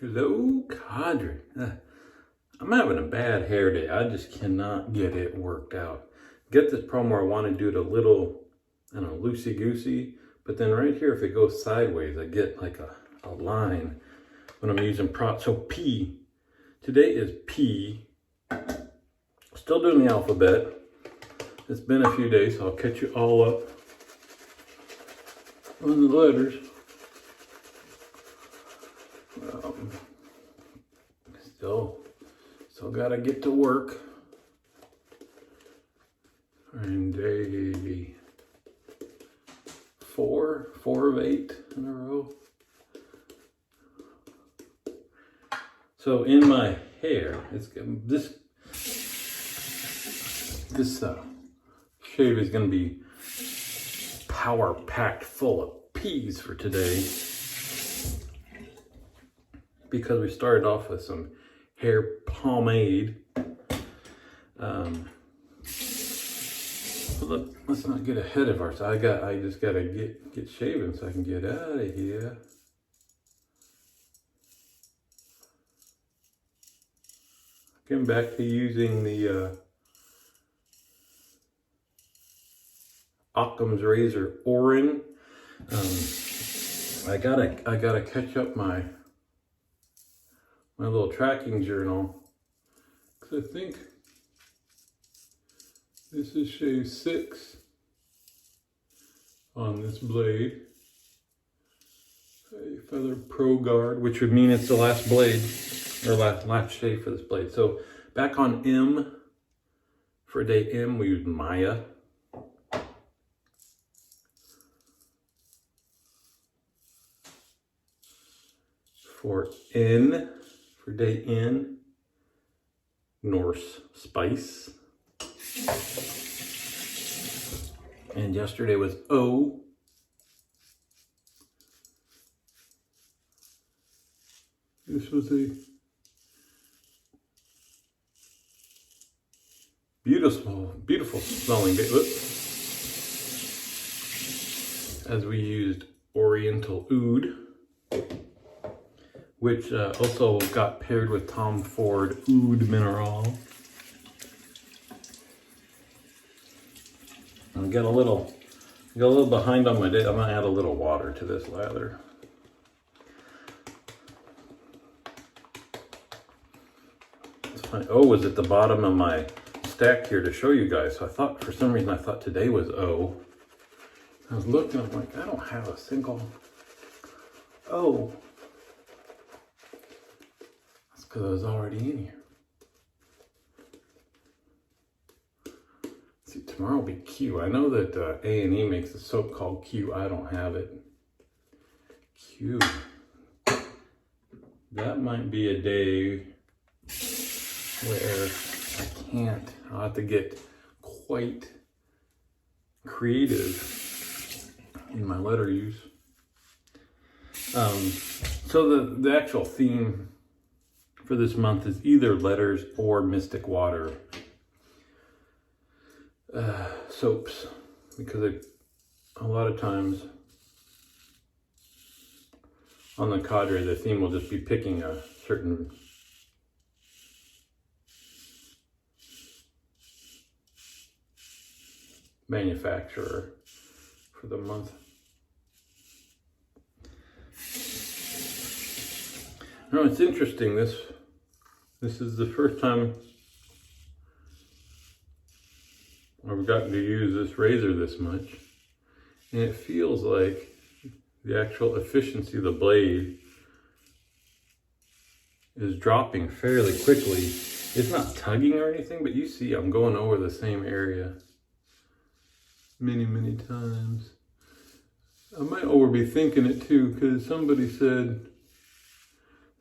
Hello, Cadre. I'm having a bad hair day. I just cannot get it worked out. Get this problem where I want to do it a little, I don't know, loosey-goosey. But then right here, if it goes sideways, I get like a line when I'm using prop. So P. Today is P. Still doing the alphabet. It's been a few days, so I'll catch you all up on the letters. Still gotta get to work. And day four of 8 in a row. So in my hair, it's this shave is gonna be power packed full of P's for today, because we started off with some hair pomade. But let's not get ahead of ourselves. I just gotta get shaven so I can get out of here. Getting back to using the Occam's razor Orin. I gotta catch up my little tracking journal, because I think this is shave 6 on this blade. A Feather Pro Guard, which would mean it's the last blade, or last shave for this blade. So back on M, for day M, we use Maya. For N, for day N, Norse Spice. And yesterday was O. This was a beautiful smelling day. As we used Oriental Oud, which also got paired with Tom Ford Oud Mineral. I got a little behind on my day. I'm gonna add a little water to this lather. It's funny. O was at the bottom of my stack here to show you guys. So I thought, for some reason, I thought today was O. I was looking, I'm like, I don't have a single O. That's because I was already in here. See, tomorrow will be Q. I know that A&E makes a soap called Q. I don't have it. Q. That might be a day where I can't. I'll have to get quite creative in my letter use. So the actual theme for this month is either letters or mystic water soaps, because a lot of times on the cadre, the theme will just be picking a certain manufacturer for the month. No, it's interesting. This is the first time I've gotten to use this razor this much, and it feels like the actual efficiency of the blade is dropping fairly quickly. It's not tugging or anything, but you see I'm going over the same area many times. I might be thinking it too, because somebody said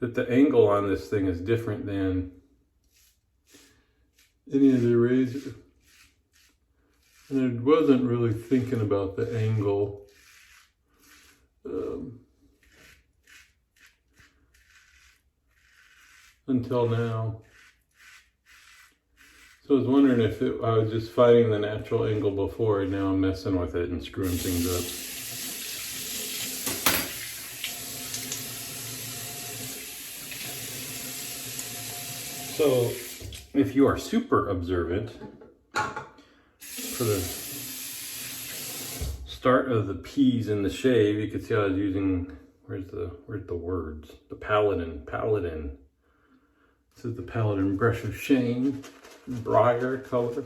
that the angle on this thing is different than any other razor. And I wasn't really thinking about the angle. Until now. So I was wondering if I was just finding the natural angle before, and now I'm messing with it and screwing things up. So if you are super observant, for the start of the P's in the shave, you can see I was using, where's the words? The Paladin. This is the Paladin brush of shame, briar color.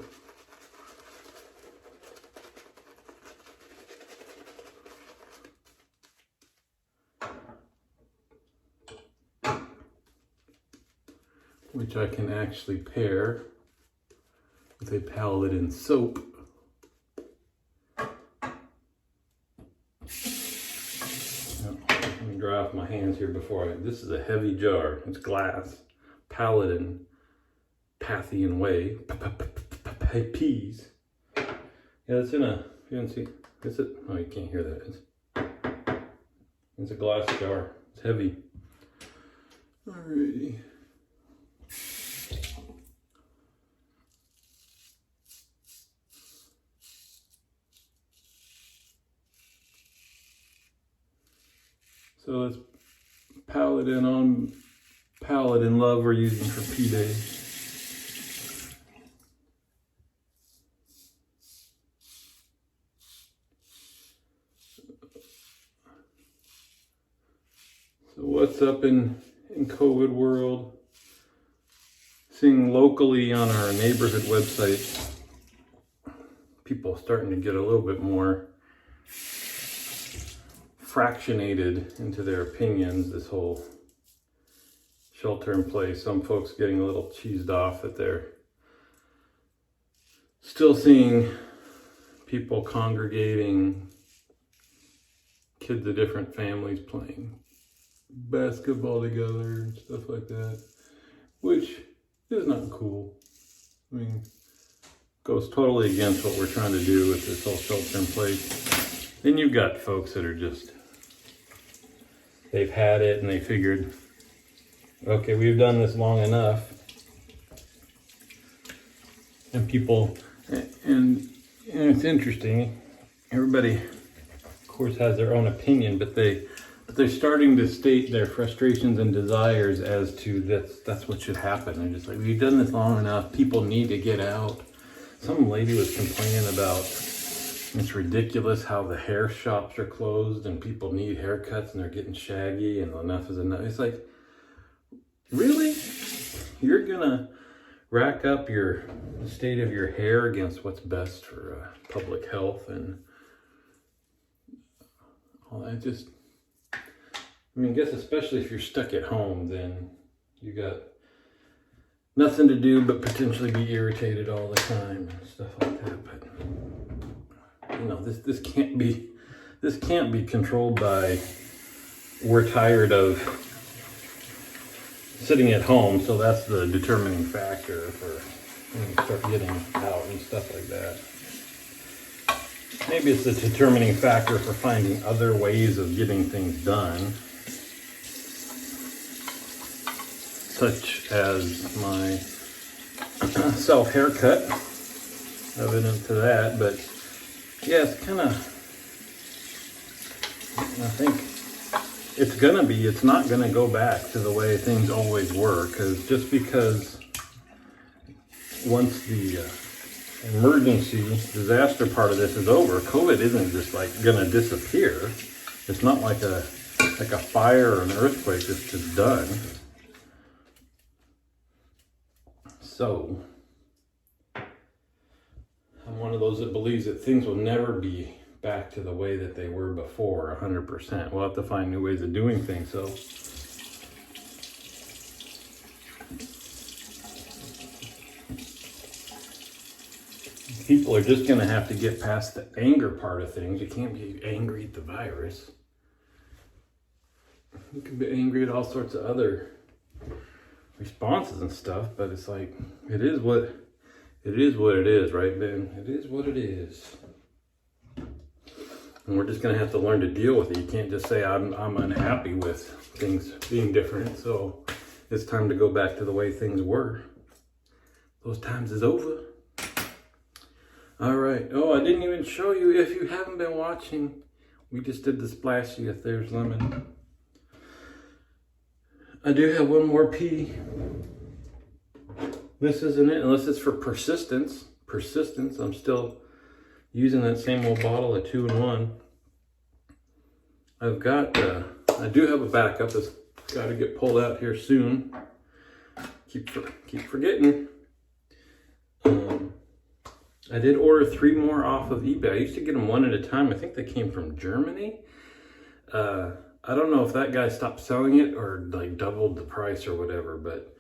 Which I can actually pair with a Paladin soap. Let me dry off my hands here before this is a heavy jar. It's glass. Paladin, Pathian Way, P's. Yeah, it's in a, you can see, is it? Oh, you can't hear that. It's a glass jar. It's heavy. Alrighty. So that's Paladin on Paladin Love we're using for P-Day. So what's up in COVID world? Seeing locally on our neighborhood website, people starting to get a little bit more fractionated into their opinions. This whole shelter in place, some folks getting a little cheesed off that they're still seeing people congregating, kids of different families playing basketball together and stuff like that, which is not cool. I mean, goes totally against what we're trying to do with this whole shelter in place. Then you've got folks that are just, they've had it and they figured, okay, we've done this long enough. And people, and it's interesting, everybody of course has their own opinion, but they're starting to state their frustrations and desires as to that's what should happen. They're just like, we've done this long enough, people need to get out. Some lady was complaining about, it's ridiculous how the hair shops are closed and people need haircuts and they're getting shaggy and enough is enough. It's like, really? You're gonna rack up the state of your hair against what's best for public health and all that? Just, I mean, I guess especially if you're stuck at home, then you got nothing to do but potentially be irritated all the time and stuff like that. But you know, this can't be controlled by, we're tired of sitting at home, so that's the determining factor for when you start getting out and stuff like that. Maybe it's the determining factor for finding other ways of getting things done, such as my self-haircut, evident to that. But yeah, it's kind of, I think it's not gonna go back to the way things always were, because once the emergency disaster part of this is over, COVID isn't just like gonna disappear. It's not like a fire or an earthquake that's just done. So I'm one of those that believes that things will never be back to the way that they were before 100%. We'll have to find new ways of doing things. So people are just going to have to get past the anger part of things. You can't be angry at the virus. You can be angry at all sorts of other responses and stuff, but it's like, it is what it is, right, Ben? It is what it is. And we're just going to have to learn to deal with it. You can't just say, I'm unhappy with things being different, so it's time to go back to the way things were. Those times is over. All right. Oh, I didn't even show you. If you haven't been watching, we just did the splashy If There's Lemon. I do have one more P. this isn't it, unless it's for persistence. Persistence, I'm still using that same old bottle of 2-in-1. I've got, I do have a backup that's got to get pulled out here soon. Keep forgetting. I did order 3 more off of eBay. I used to get them one at a time. I think they came from Germany. I don't know if that guy stopped selling it or like doubled the price or whatever, but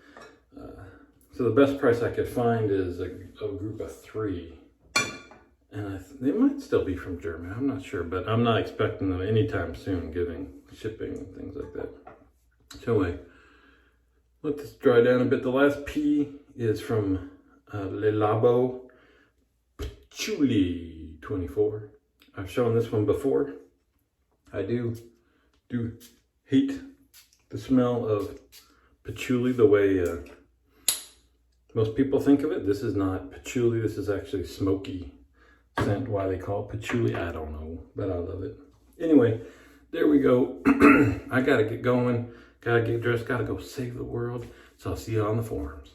so the best price I could find is a group of 3. And they might still be from Germany. I'm not sure, but I'm not expecting them anytime soon, giving shipping and things like that. So anyway, let this dry down a bit. The last P is from Le Labo Patchouli 24. I've shown this one before. I do hate the smell of patchouli the way most people think of it. This is not patchouli. This is actually smoky scent. Why they call it patchouli, I don't know, but I love it. Anyway, there we go. I gotta get going. Gotta get dressed. Gotta go save the world. So I'll see you on the forums.